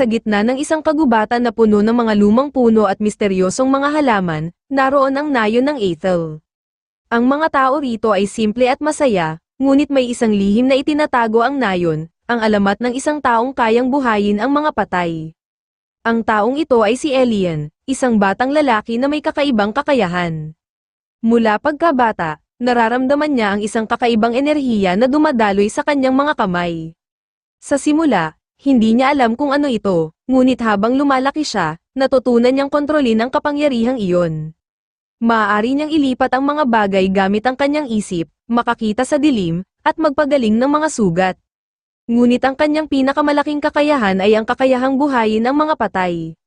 Sa gitna ng isang kagubatan na puno ng mga lumang puno at misteryosong mga halaman, naroon ang nayon ng Aethel. Ang mga tao rito ay simple at masaya, ngunit may isang lihim na itinatago ang nayon, ang alamat ng isang taong kayang buhayin ang mga patay. Ang taong ito ay si Elian, isang batang lalaki na may kakaibang kakayahan. Mula pagkabata, nararamdaman niya ang isang kakaibang enerhiya na dumadaloy sa kanyang mga kamay. Sa simula, hindi niya alam kung ano ito, ngunit habang lumalaki siya, natutunan niyang kontrolin ang kapangyarihang iyon. Maaari niyang ilipat ang mga bagay gamit ang kanyang isip, makakita sa dilim, at magpagaling ng mga sugat. Ngunit ang kanyang pinakamalaking kakayahan ay ang kakayahang buhayin ang mga patay.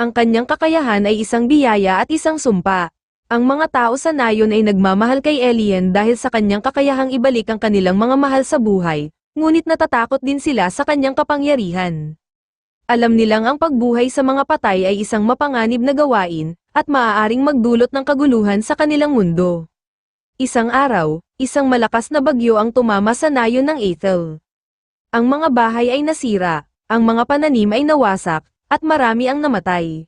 Ang kanyang kakayahan ay isang biyaya at isang sumpa. Ang mga tao sa nayon ay nagmamahal kay Elian dahil sa kanyang kakayahang ibalik ang kanilang mga mahal sa buhay, ngunit natatakot din sila sa kanyang kapangyarihan. Alam nilang ang pagbuhay sa mga patay ay isang mapanganib na gawain, at maaaring magdulot ng kaguluhan sa kanilang mundo. Isang araw, isang malakas na bagyo ang tumama sa nayon ng Aethel. Ang mga bahay ay nasira, ang mga pananim ay nawasak, at marami ang namatay.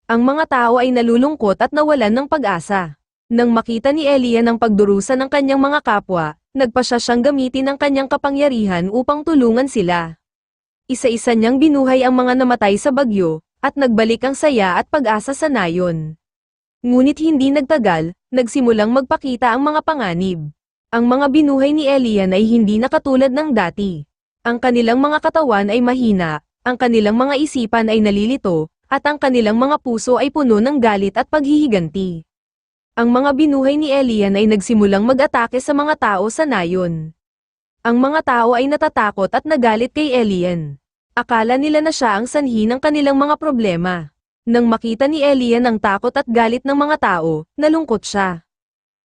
Ang mga tao ay nalulungkot at nawalan ng pag-asa. Nang makita ni Elian ang pagdurusa ng kanyang mga kapwa, nagpasya siyang gamitin ang kanyang kapangyarihan upang tulungan sila. Isa-isa niyang binuhay ang mga namatay sa bagyo, at nagbalik ang saya at pag-asa sa nayon. Ngunit hindi nagtagal, nagsimulang magpakita ang mga panganib. Ang mga binuhay ni Elian ay hindi na katulad ng dati. Ang kanilang mga katawan ay mahina, ang kanilang mga isipan ay nalilito, at ang kanilang mga puso ay puno ng galit at paghihiganti. Ang mga binuhay ni Elian ay nagsimulang mag-atake sa mga tao sa nayon. Ang mga tao ay natatakot at nagalit kay Elian. Akala nila na siya ang sanhi ng kanilang mga problema. Nang makita ni Elian ang takot at galit ng mga tao, nalungkot siya.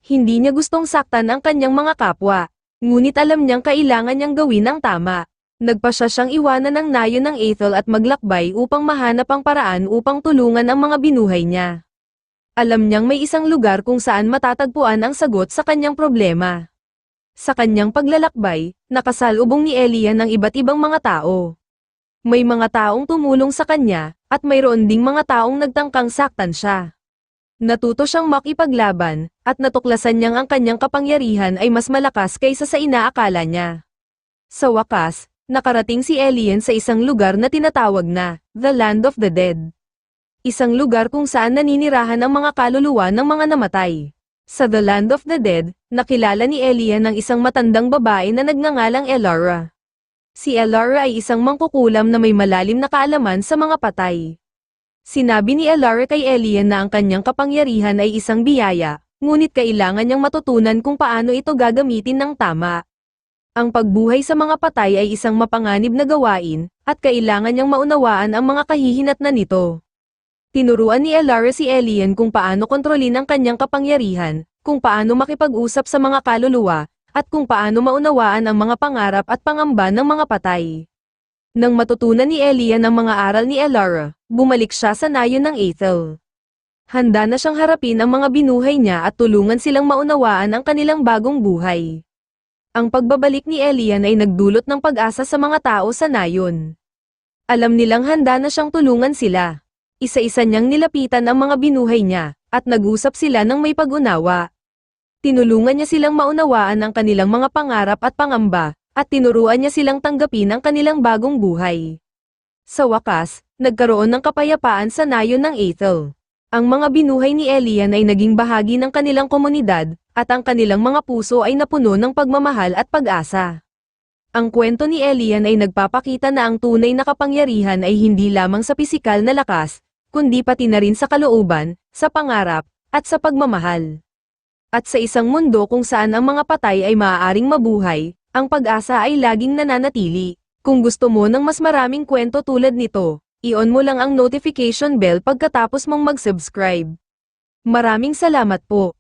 Hindi niya gustong saktan ang kanyang mga kapwa, ngunit alam niyang kailangan niyang gawin ang tama. Nagpasya siyang iwanan ang nayon ng Aethel at maglakbay upang mahanap ang paraan upang tulungan ang mga binuhay niya. Alam niyang may isang lugar kung saan matatagpuan ang sagot sa kanyang problema. Sa kanyang paglalakbay, nakasalubong ni Elian ang iba't ibang mga tao. May mga taong tumulong sa kanya, at mayroon ding mga taong nagtangkang saktan siya. Natuto siyang makipaglaban, at natuklasan niyang ang kanyang kapangyarihan ay mas malakas kaysa sa inaakala niya. Sa wakas, nakarating si Elian sa isang lugar na tinatawag na The Land of the Dead. Isang lugar kung saan naninirahan ang mga kaluluwa ng mga namatay. Sa The Land of the Dead, nakilala ni Elian ang isang matandang babae na nagngangalang Elara. Si Elara ay isang mangkukulam na may malalim na kaalaman sa mga patay. Sinabi ni Elara kay Elian na ang kanyang kapangyarihan ay isang biyaya, ngunit kailangan niyang matutunan kung paano ito gagamitin ng tama. Ang pagbuhay sa mga patay ay isang mapanganib na gawain, at kailangan niyang maunawaan ang mga kahihinatnan nito. Tinuruan ni Elara si Elian kung paano kontrolin ang kanyang kapangyarihan, kung paano makipag-usap sa mga kaluluwa, at kung paano maunawaan ang mga pangarap at pangamba ng mga patay. Nang matutunan ni Elian ang mga aral ni Elara, bumalik siya sa nayon ng Aethel. Handa na siyang harapin ang mga binuhay niya at tulungan silang maunawaan ang kanilang bagong buhay. Ang pagbabalik ni Elian ay nagdulot ng pag-asa sa mga tao sa nayon. Alam nilang handa na siyang tulungan sila. Isa-isa niyang nilapitan ang mga binuhay niya, at nag-usap sila ng may pag-unawa. Tinulungan niya silang maunawaan ang kanilang mga pangarap at pangamba, at tinuruan niya silang tanggapin ang kanilang bagong buhay. Sa wakas, nagkaroon ng kapayapaan sa nayon ng Aethel. Ang mga binuhay ni Elian ay naging bahagi ng kanilang komunidad, at ang kanilang mga puso ay napuno ng pagmamahal at pag-asa. Ang kwento ni Elian ay nagpapakita na ang tunay na kapangyarihan ay hindi lamang sa pisikal na lakas, kundi pati na rin sa kalooban, sa pangarap, at sa pagmamahal. At sa isang mundo kung saan ang mga patay ay maaaring mabuhay, ang pag-asa ay laging nananatili. Kung gusto mo ng mas maraming kwento tulad nito, i-on mo lang ang notification bell pagkatapos mong mag-subscribe. Maraming salamat po.